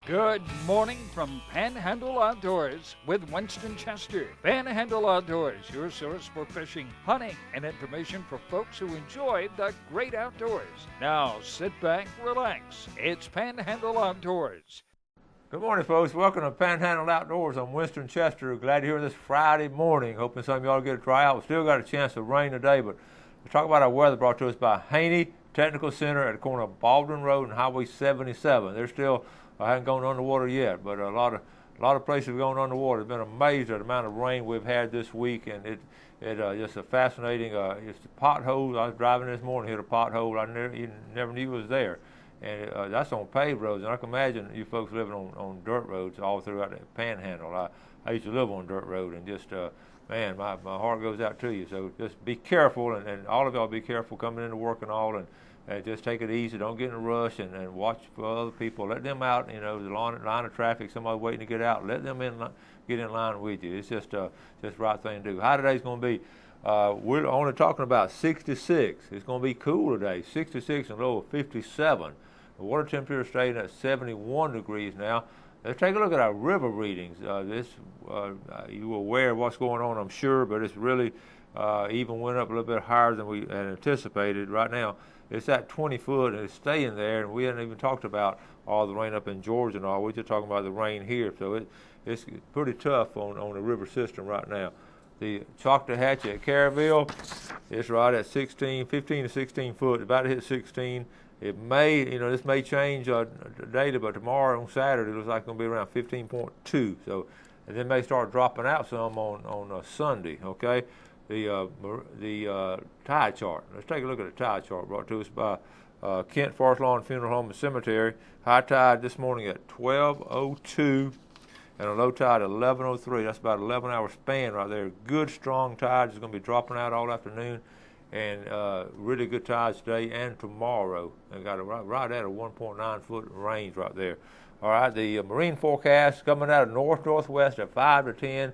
Good morning from Panhandle Outdoors with Winston Chester. Panhandle Outdoors, your source for fishing, hunting, and information for folks who enjoy the great outdoors. Now sit back, relax. It's Panhandle Outdoors. Good morning, folks. Welcome to Panhandle Outdoors. I'm Winston Chester. Glad to hear this Friday morning. Hoping some of y'all get a try out. We still got a chance of rain today, but we'll talk about our weather brought to us by Haney Technical Center at the corner of Baldwin Road and Highway 77. They're still haven't gone underwater yet, but a lot of places have gone underwater. I've been amazed at the amount of rain we've had this week, and it just a fascinating. It's the potholes. I was driving this morning, hit a pothole I never knew was there, and that's on paved roads. And I can imagine you folks living on dirt roads all throughout the Panhandle. I used to live on dirt road, and just man, my heart goes out to you. So just be careful, and all of y'all be careful coming into work and all, and just take it easy. Don't get in a rush, and watch for other people. Let them out. You know, the line of traffic. Somebody waiting to get out. Let them get in line with you. It's just the right thing to do. High today's going to be. We're only talking about 66. It's going to be cool today. 66 and low of 57. The water temperature staying at 71 degrees now. Let's take a look at our river readings. You were aware of what's going on, I'm sure, but it's really even went up a little bit higher than we had anticipated. Right now, it's at 20 foot and it's staying there, and we hadn't even talked about all the rain up in Georgia and all. We're just talking about the rain here, so it's pretty tough on the river system right now. The Choctawhatchee at Caryville, it's right at 15 to 16 foot, about to hit 16. It may, this may change data, but tomorrow on Saturday it looks like it's going to be around 15.2. So, and then may start dropping out some on Sunday. Okay, the tide chart. Let's take a look at the tide chart brought to us by Kent Forest Lawn Funeral Home and Cemetery. High tide this morning at 12:02, and a low tide at 11:03. That's about an 11-hour span right there. Good strong tides is going to be dropping out all afternoon. And really good tides today and tomorrow. I got it right at a 1.9 foot range right there. All right, the marine forecast coming out of northwest at 5 to 10.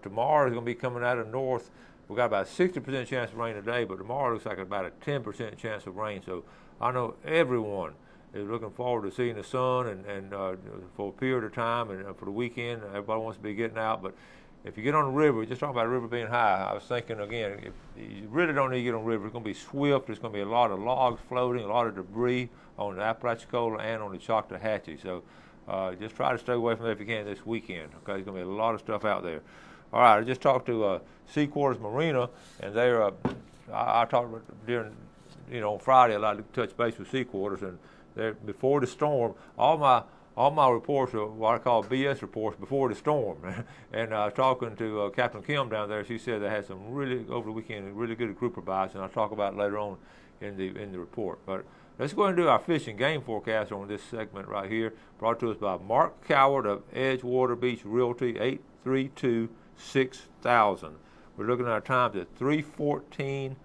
Tomorrow is going to be coming out of north. We got about a 60% chance of rain today, but tomorrow looks like about a 10% chance of rain. So I know everyone is looking forward to seeing the sun and for a period of time and for the weekend. Everybody wants to be getting out, but if you get on the river, just talking about the river being high, I was thinking again, if you really don't need to get on the river. It's going to be swift. There's going to be a lot of logs floating, a lot of debris on the Apalachicola and on the Choctawhatchee. So just try to stay away from that if you can this weekend. Okay, there's going to be a lot of stuff out there. All right, I just talked to Sea Quarters Marina, and they're I talked about during on Friday. I like to touch base with Sea Quarters, and they're before the storm. All my reports are what I call BS reports before the storm. And I was talking to Captain Kim down there. She said they had some really, over the weekend, really good grouper bites, and I'll talk about it later on in the report. But let's go ahead and do our fishing game forecast on this segment right here, brought to us by Mark Coward of Edgewater Beach Realty, 832-6000. We're looking at our times at 3:14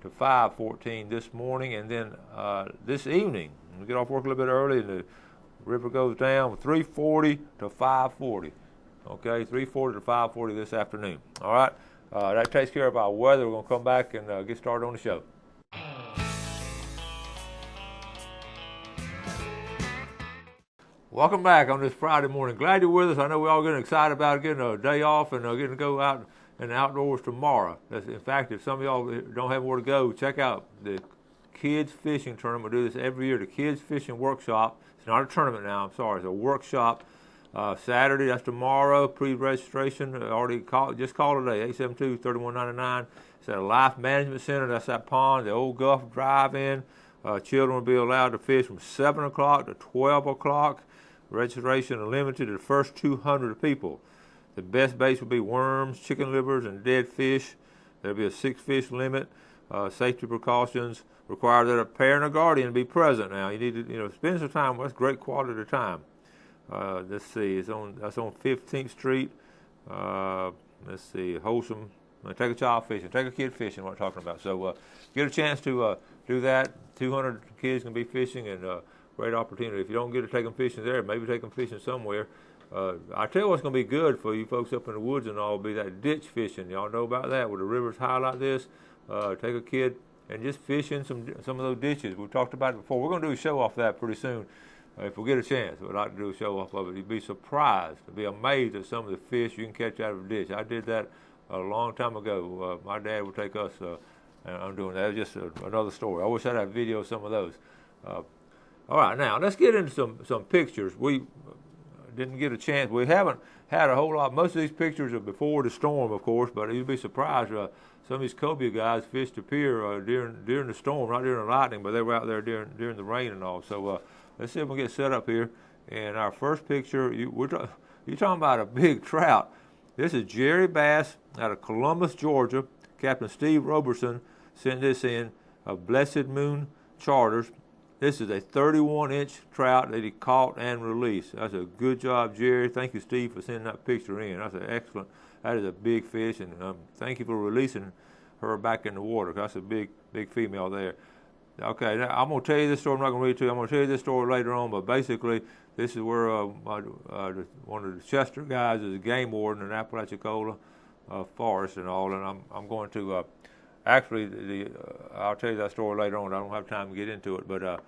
to 5:14 this morning, and then this evening, we'll get off work a little bit early, and the river goes down from 3:40 to 5:40. Okay, 3:40 to 5:40 this afternoon. All right, that takes care of our weather. We're going to come back and get started on the show. Welcome back on this Friday morning. Glad you're with us. I know we're all getting excited about getting a day off and getting to go out in the outdoors tomorrow. In fact, if some of y'all don't have where to go, check out the Kids Fishing Tournament. We do this every year, the Kids Fishing Workshop. It's not a tournament now, I'm sorry. It's a workshop. Saturday, that's tomorrow. Pre-registration, just call today, 872-3199. It's at a Life Management Center. That's that pond, the old Gulf Drive-In. Children will be allowed to fish from 7 o'clock to 12 o'clock. Registration is limited to the first 200 people. The best baits will be worms, chicken livers, and dead fish. There'll be a 6-fish limit. Safety precautions require that a parent or guardian be present. Now, you need to spend some time. That's great quality time. Let's see. That's on 15th Street. Let's see. Wholesome. Take a child fishing. Take a kid fishing. What I'm talking about. So get a chance to do that. 200 kids can be fishing, and great opportunity. If you don't get to take them fishing there, maybe take them fishing somewhere. I tell you what's going to be good for you folks up in the woods and all will be that ditch fishing. Y'all know about that. Where the river's high like this, take a kid and just fish in some of those ditches. We've talked about it before. We're going to do a show off that pretty soon. if we get a chance, we'd like to do a show off of it. You'd be surprised, to be amazed at some of the fish you can catch out of a ditch. I did that a long time ago. My dad would take us, and I'm doing that. It's just another story. I wish I had a video of some of those. All right, now let's get into some pictures. We didn't get a chance. We haven't had a whole lot. Most of these pictures are before the storm, of course, but you'd be surprised. Some of these cobia guys fished the pier during the storm, not during the lightning, but they were out there during the rain and all. So let's see if we can get set up here. And our first picture, you're talking about a big trout. This is Jerry Bass out of Columbus, Georgia. Captain Steve Roberson sent this in of Blessed Moon Charters. This is a 31-inch trout that he caught and released. That's a good job, Jerry. Thank you, Steve, for sending that picture in. That's an excellent. That is a big fish, and thank you for releasing her back in the water. That's a big female there. Okay, now I'm going to tell you this story. I'm not going to read it to you. I'm going to tell you this story later on, but basically, this is where one of the Chester guys is a game warden in Apalachicola Forest and all, and I'm going to actually I'll tell you that story later on. I don't have time to get into it, but I'm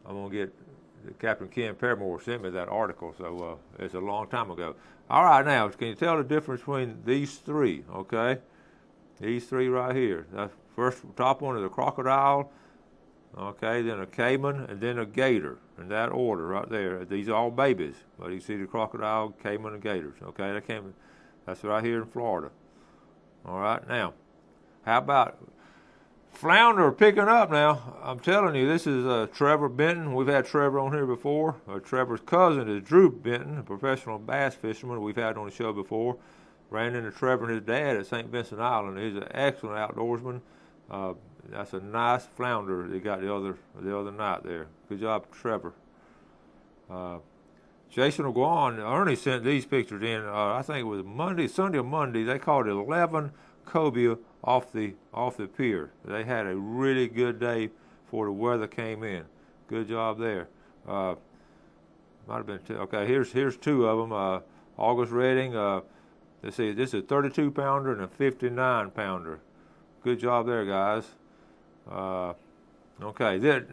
going to get Captain Ken Paramore sent me that article, so it's a long time ago. All right, now can you tell the difference between these three? Okay, these three right here. That first top one is a crocodile. Okay, then a caiman, and then a gator, in that order right there. These are all babies, but you see the crocodile, caiman, and gators. Okay, that's right here in Florida. All right, now, how about flounder picking up now? I'm telling you, this is Trevor Benton. We've had Trevor on here before. Trevor's cousin is Drew Benton, a professional bass fisherman we've had on the show before. Ran into Trevor and his dad at St. Vincent Island. He's an excellent outdoorsman. That's a nice flounder they got the other night there. Good job, Trevor. Jason Aguan, Ernie sent these pictures in. I think it was Sunday or Monday. They caught 11 cobia off the pier. They had a really good day before the weather came in. Good job there. Might have been okay. Here's two of them. August Redding. Let's see. This is a 32-pounder and a 59-pounder. Good job there, guys. Okay.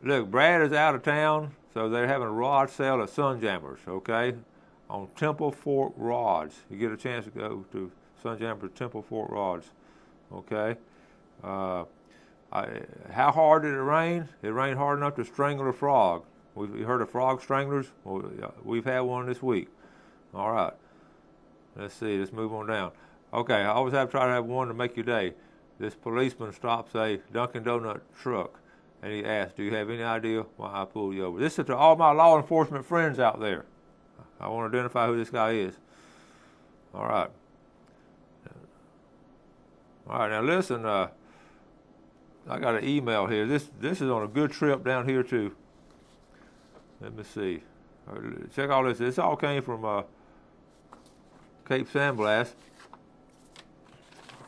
Look, Brad is out of town, so they're having a rod sale at Sunjammers. Okay, on Temple Fork rods. You get a chance to go to Sunjammers Temple Fork rods. Okay. How hard did it rain? It rained hard enough to strangle a frog. You heard of frog stranglers? Well, we've had one this week. All right. Let's see. Let's move on down. Okay. I always have to try to have one to make your day. This policeman stops a Dunkin' Donut truck, and he asks, "Do you have any idea why I pulled you over?" This is to all my law enforcement friends out there. I want to identify who this guy is. All right. All right, now listen, I got an email here. This is on a good trip down here too. Let me see. Check all this. This all came from Cape San Blas.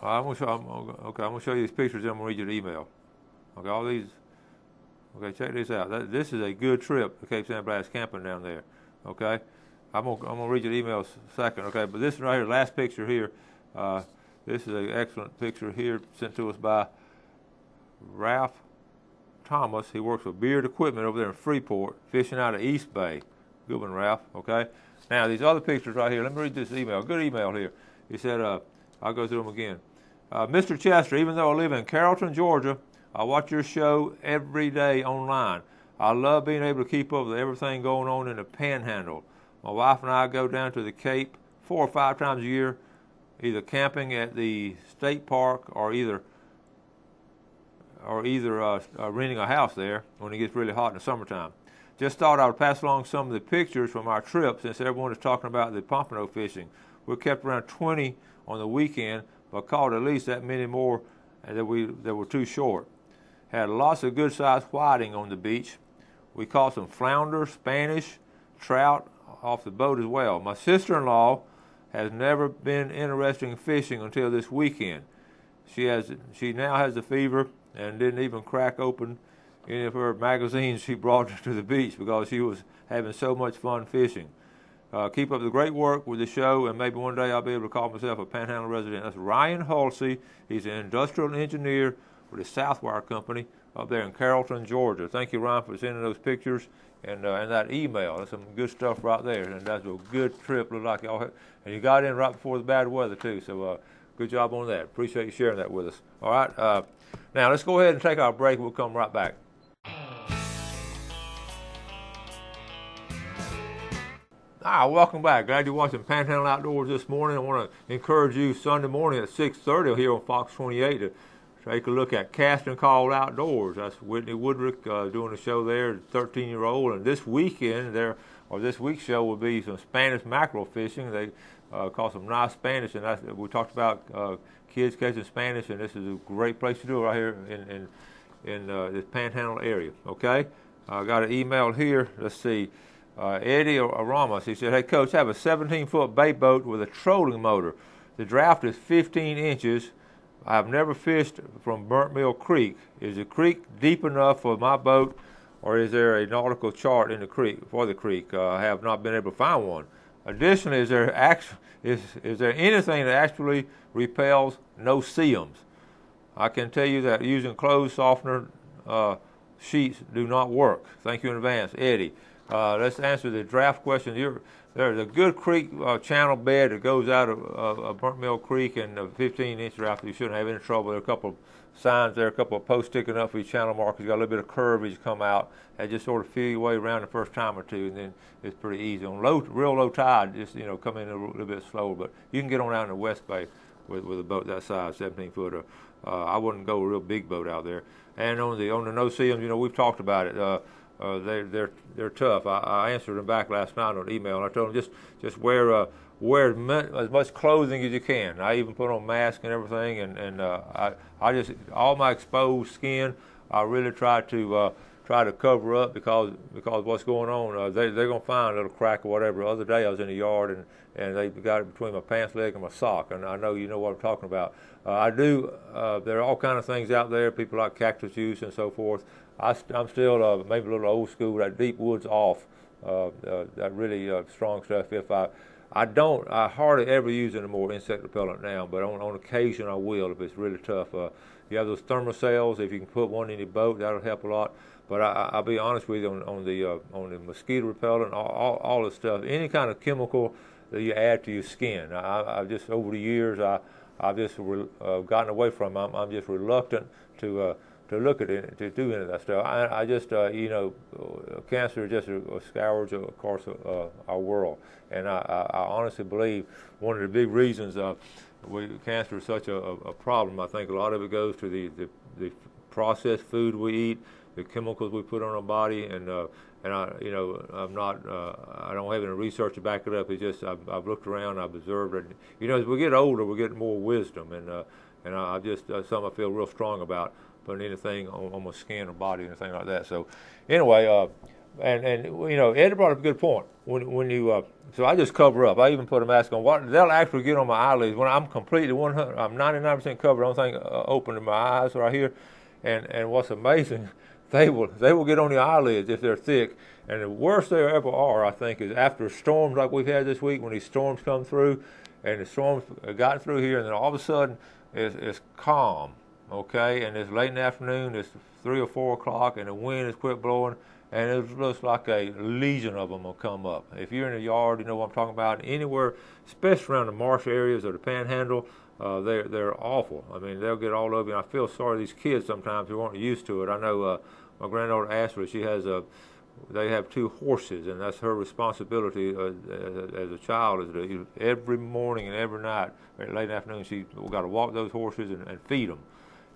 I'm gonna show you these pictures. Then I'm gonna read you the email. Okay, all these. Okay, check this out. This is a good trip to Cape San Blas camping down there. Okay, I'm gonna read you the email second. Okay, but this right here, last picture here. This is an excellent picture here sent to us by Ralph Thomas. He works for Beard Equipment over there in Freeport, fishing out of East Bay. Good one, Ralph. Okay. Now these other pictures right here. Let me read this email. Good email here. He said, I'll go through them again. Mr. Chester, even though I live in Carrollton, Georgia, I watch your show every day online. I love being able to keep up with everything going on in the Panhandle. My wife and I go down to the Cape 4 or 5 times a year, either camping at the state park or either renting a house there when it gets really hot in the summertime. Just thought I would pass along some of the pictures from our trip since everyone is talking about the pompano fishing. We kept around 20 on the weekend, but caught at least that many more that were too short. Had lots of good-sized whiting on the beach. We caught some flounder, Spanish, trout off the boat as well. My sister-in-law has never been interested in fishing until this weekend. She now has the fever and didn't even crack open any of her magazines she brought to the beach because she was having so much fun fishing. Keep up the great work with the show, and maybe one day I'll be able to call myself a Panhandle resident. That's Ryan Halsey. He's an industrial engineer with the Southwire Company up there in Carrollton, Georgia. Thank you, Ryan, for sending those pictures and that email. That's some good stuff right there, and that's a good trip. Look like y'all had, and you got in right before the bad weather too. So good job on that. Appreciate you sharing that with us. All right, now let's go ahead and take our break. We'll come right back. Welcome back. Glad you're watching Panhandle Outdoors this morning. I want to encourage you Sunday morning at 6:30 here on Fox 28 to take a look at Casting Call Outdoors. That's Whitney Woodrick doing a show there, 13-year-old. And this weekend, this week's show will be some Spanish mackerel fishing. They caught some nice Spanish, and we talked about kids catching Spanish, and this is a great place to do it right here in this Panhandle area. Okay, I got an email here. Let's see. Eddie Ramos, he said, "Hey Coach, I have a 17-foot bait boat with a trolling motor. The draft is 15 inches. I have never fished from Burnt Mill Creek. Is the creek deep enough for my boat, or is there a nautical chart in the creek for the creek? I have not been able to find one. Additionally, is there anything that actually repels no-see-ums? I can tell you that using clothes softener sheets do not work. Thank you in advance, Eddie." Let's answer the draft question. There's a good creek channel bed that goes out of Burnt Mill Creek, and 15-inch draft. You shouldn't have any trouble. There are a couple of signs there, a couple of posts sticking up for your channel markers. You got a little bit of curve as you come out. That just sort of feel your way around the first time or two, and then it's pretty easy. On real low tide, just come in a little bit slower. But you can get on out in the West Bay with a boat that size, 17-footer. I wouldn't go a real big boat out there. And on the no-see-ums, we've talked about it. They're tough. I answered them back last night on email, and I told them just wear as much clothing as you can. I even put on mask and everything, and I just all my exposed skin, I really try to cover up because what's going on, they're gonna find a little crack or whatever. The other day I was in the yard and they got it between my pants leg and my sock, and I know you know what I'm talking about. There are all kind of things out there. People like cactus juice and so forth. I'm still maybe a little old school. That deep woods off, that really strong stuff. If I hardly ever use any more insect repellent now, but on occasion I will if it's really tough. You have those thermocells. If you can put one in your boat, that'll help a lot. But I'll be honest with you on the mosquito repellent, all this stuff, any kind of chemical that you add to your skin. I just over the years I've just gotten away from them. I'm just reluctant to look at it, to do any of that stuff. I just, cancer is just a scourge, of course, our world. And I honestly believe one of the big reasons cancer is such a problem, I think a lot of it goes to the processed food we eat, the chemicals we put on our body, and I don't have any research to back it up. It's just I've looked around, I've observed it. As we get older, we get more wisdom, and I just something I feel real strong about. Putting anything on my skin or body, anything like that. So, anyway, Ed brought up a good point. When you, so I just cover up. I even put a mask on. They'll actually get on my eyelids when I'm completely 100. I'm 99% covered. Only thing open in my eyes right here. And what's amazing, they will get on your eyelids if they're thick. And the worst they ever are, I think, is after storms like we've had this week. When these storms come through, and the storms have gotten through here, and then all of a sudden it's calm. Okay, and it's late in the afternoon, it's 3 or 4 o'clock, and the wind has quit blowing, and it looks like a legion of them will come up. If you're in the yard, you know what I'm talking about. Anywhere, especially around the marsh areas or the Panhandle, they're awful. I mean, they'll get all over you, and I feel sorry for these kids sometimes who aren't used to it. I know my granddaughter Ashley, they have 2 horses, and that's her responsibility as a child. Is every morning and every night, late in the afternoon, she's got to walk those horses and feed them.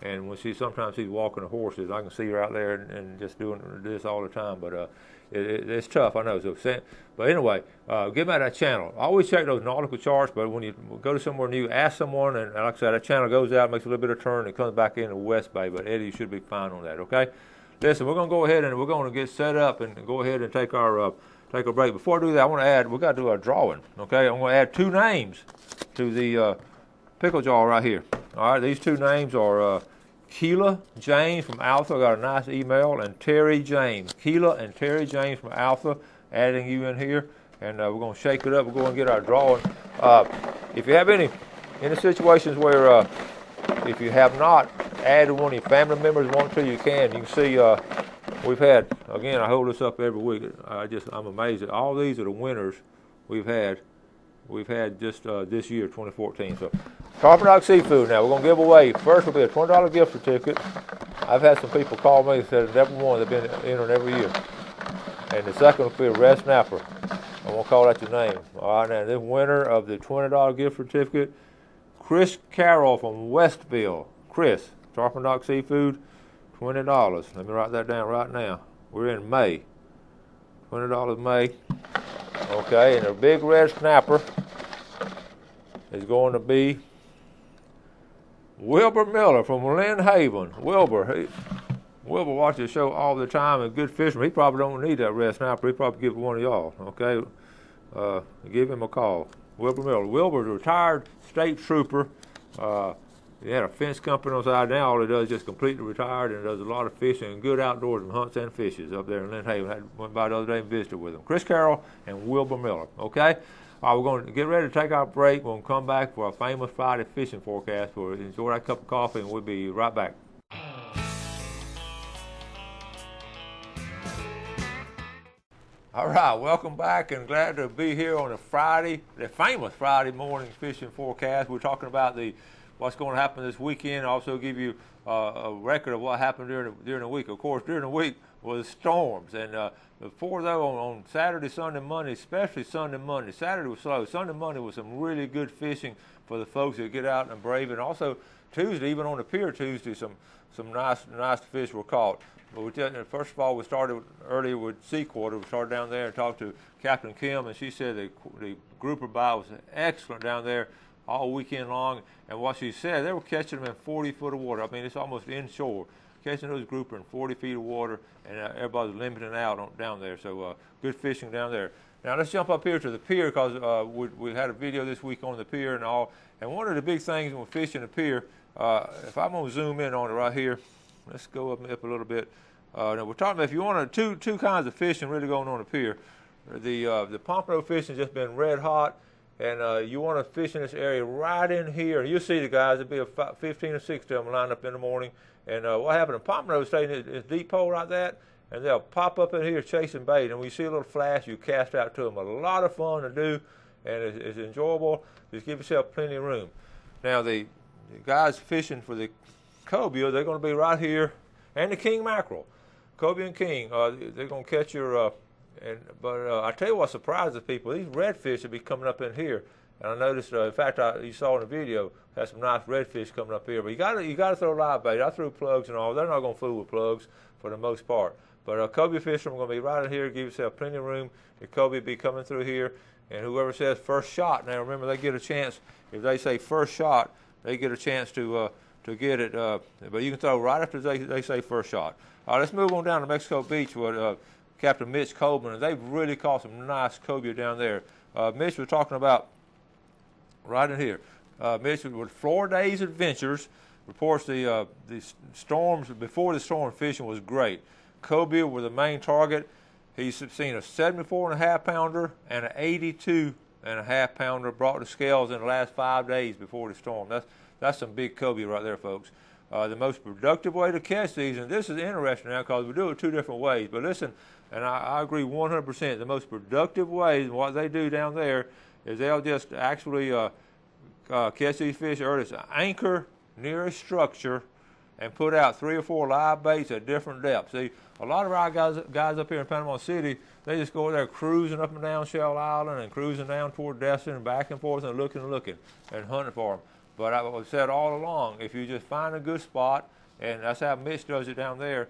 And when sometimes she's walking the horses, I can see her out there and just doing this all the time. But it's tough, I know. But anyway, get back to that channel. I always check those nautical charts, but when you go to somewhere new, ask someone. And like I said, that channel goes out, makes a little bit of turn, and comes back in the West Bay. But Eddie, you should be fine on that, okay? Listen, we're going to go ahead and we're going to get set up and go ahead and take our break. Before I do that, I want to add, we've got to do our drawing, okay? I'm going to add 2 names to the pickle jar right here. All right, these 2 names are Keela James from Alpha. I got a nice email, and Terry James. Keela and Terry James from Alpha, adding you in here, and we're going to shake it up. We're going to get our drawing. If you have any situations where if you have not add to one of your family members want to, you can. You can see we've had, again, I hold this up every week. I'm amazed at all these are the winners we've had just this year, 2014. So Tarpon Dog Seafood now, we're going to give away, first will be a $20 gift certificate. I've had some people call me and said never won, they've been entering every year. And the second will be a red snapper. I won't call out your name. All right, now this winner of the $20 gift certificate, Chris Carroll from Westville. Chris, Tarpon Dog Seafood, $20. Let me write that down right now. We're in May. $20 May. Okay, and the big red snapper is going to be Wilbur Miller from Lynn Haven. Wilbur watches the show all the time and good fisherman. He probably don't need that red snapper. He probably give it one of y'all. Okay, give him a call. Wilbur Miller. Wilbur's a retired state trooper. He had a fence company on the side. Now all he does is just completely retired and does a lot of fishing and good outdoors and hunts and fishes up there in Lynn Haven. Went by the other day and visited with him. Chris Carroll and Wilbur Miller. Okay? All right, we're going to get ready to take our break. We're going to come back for our famous Friday fishing forecast. We'll enjoy that cup of coffee and we'll be right back. All right, welcome back and glad to be here on a Friday, the famous Friday morning fishing forecast. We're talking about what's going to happen this weekend. Also give you a record of what happened during the week. Of course, during the week was storms. And before though, on Saturday, Sunday, Monday, especially Sunday, Monday. Saturday was slow. Sunday, Monday was some really good fishing for the folks that get out and brave. And also Tuesday, even on the pier Tuesday, some nice fish were caught. But first of all, we started earlier with sea quarter. We started down there and talked to Captain Kim, and she said the grouper bite was excellent down there all weekend long. And what she said, they were catching them in 40 foot of water. I mean, it's almost inshore, catching those grouper in 40 feet of water, and everybody's limiting out down there. So good fishing down there. Now let's jump up here to the pier because we had a video this week on the pier and all. And one of the big things when we're fishing the pier, if I'm going to zoom in on it right here, let's go up a little bit. Now we're talking about if you want two kinds of fishing really going on the pier. The pompano fishing has just been red hot, and you want to fish in this area right in here. You'll see the guys. There'll be about 15 or 16 of them lined up in the morning. And what happened? The pompano stay in this deep hole like that, and they'll pop up in here chasing bait. And when you see a little flash, you cast out to them. A lot of fun to do, and it's enjoyable. Just give yourself plenty of room. Now the guys fishing for the cobia, they're going to be right here, and the king mackerel. Cobia and king, they're going to catch your, but I tell you what surprises people, these redfish will be coming up in here. And I noticed, in fact, you saw in the video, had some nice redfish coming up here. But you got to throw live bait. I threw plugs and all. They're not going to fool with plugs for the most part. But cobia fishermen are going to be right in here. Give yourself plenty of room. The cobia will be coming through here. And whoever says first shot, now remember they get a chance. If they say first shot, they get a chance to get it. But you can throw right after they say first shot. All right, let's move on down to Mexico Beach with Captain Mitch Coleman. And they've really caught some nice cobia down there. Mitch was talking about right in here. Mitch with Florida Days Adventures reports the storms, before the storm fishing was great. Cobia were the main target. He's seen a 74.5 pounder and an 82.5 pounder brought to scales in the last 5 days before the storm. That's some big cobia right there, folks. The most productive way to catch these, and this is interesting now because we do it two different ways, but listen, and I agree 100%, the most productive way, and what they do down there, is they'll just actually catch these fish early. It's an anchor near a structure and put out 3 or 4 live baits at different depths. See, a lot of our guys up here in Panama City, they just go there cruising up and down Shell Island and cruising down toward Destin and back and forth and looking and hunting for them. But I've said all along, if you just find a good spot, and that's how Mitch does it down there,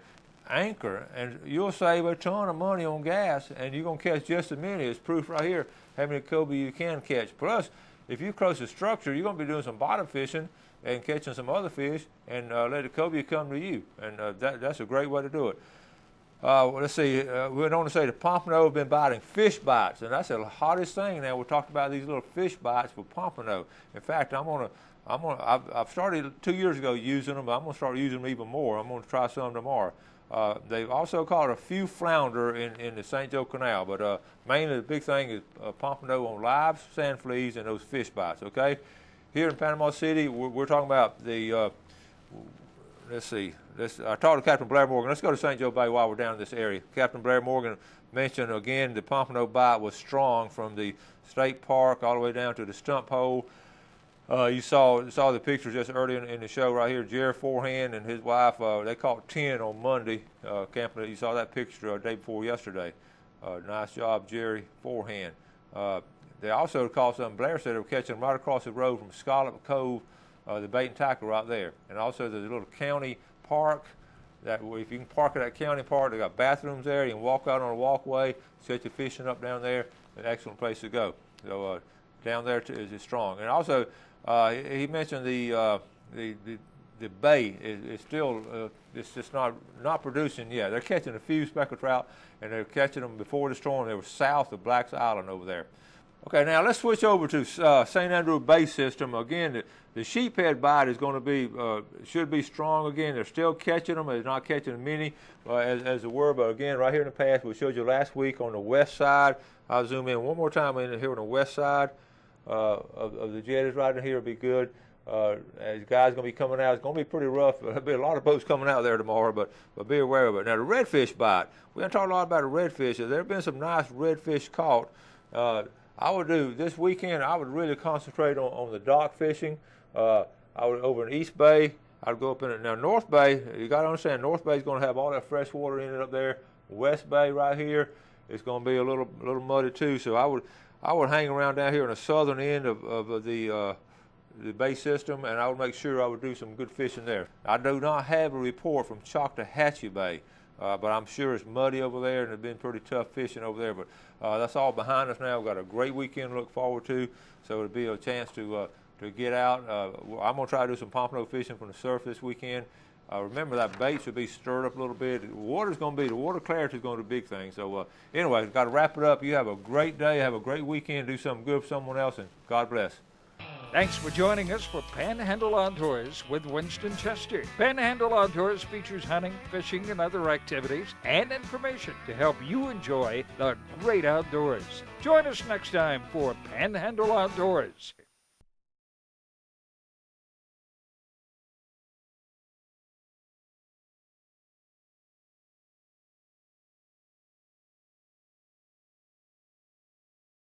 anchor, and you'll save a ton of money on gas, and you're going to catch just as many. It's proof right here how many cobia you can catch. Plus, if you close the structure, you're going to be doing some bottom fishing and catching some other fish, and let the cobia come to you. And that's a great way to do it. Well, let's see. We went on to say the pompano have been biting fish bites, and that's the hottest thing now. We're talking about these little fish bites for pompano. In fact, I've started 2 years ago using them, but I'm going to start using them even more. I'm going to try some tomorrow. They've also caught a few flounder in the St. Joe Canal, but mainly the big thing is pompano on live sand fleas and those fish bites, okay? Here in Panama City, we're talking about the let's see. I talked to Captain Blair Morgan. Let's go to St. Joe Bay while we're down in this area. Captain Blair Morgan mentioned again the pompano bite was strong from the state park all the way down to the stump hole. You saw the pictures just earlier in the show right here. Jerry Forehand and his wife, they caught 10 on Monday camping. You saw that picture the day before yesterday. Nice job, Jerry Forehand. They also caught something. Blair said they were catching them right across the road from Scallop Cove, the bait and tackle right there. And also there's a little county park that if you can park at that county park, they got bathrooms there. You can walk out on a walkway, set your fishing up down there. An excellent place to go. So down there is strong. And also he mentioned the bay is still it's just not producing yet. They're catching a few speckled trout, and they're catching them before the storm. They were south of Black's Island over there. Okay, now let's switch over to St. Andrew Bay system. Again, the sheephead bite is going to be should be strong again. They're still catching them. They're not catching many as they were, but again, right here in the past, we showed you last week on the west side. I'll zoom in one more time in here on the west side of the jetties right in here will be good. As guys going to be coming out, it's going to be pretty rough. There'll be a lot of boats coming out there tomorrow, but be aware of it. Now, the redfish bite. We're going to talk a lot about the redfish. There have been some nice redfish caught. I would do this weekend. I would really concentrate on the dock fishing. I would over in East Bay. I'd go up in it. Now North Bay, you got to understand, North Bay is going to have all that fresh water in it up there. West Bay right here, it's going to be a little muddy too. So I would hang around down here on the southern end of the bay system, and I would make sure I would do some good fishing there. I do not have a report from Choctawhatchee Bay. But I'm sure it's muddy over there, and it's been pretty tough fishing over there. But that's all behind us now. We've got a great weekend to look forward to, so it'll be a chance to get out. I'm going to try to do some pompano fishing from the surf this weekend. Remember that bait should be stirred up a little bit. The water clarity is going to be a big thing. So anyway, got to wrap it up. You have a great day. Have a great weekend. Do something good for someone else, and God bless. Thanks for joining us for Panhandle Outdoors with Winston Chester. Panhandle Outdoors features hunting, fishing, and other activities and information to help you enjoy the great outdoors. Join us next time for Panhandle Outdoors.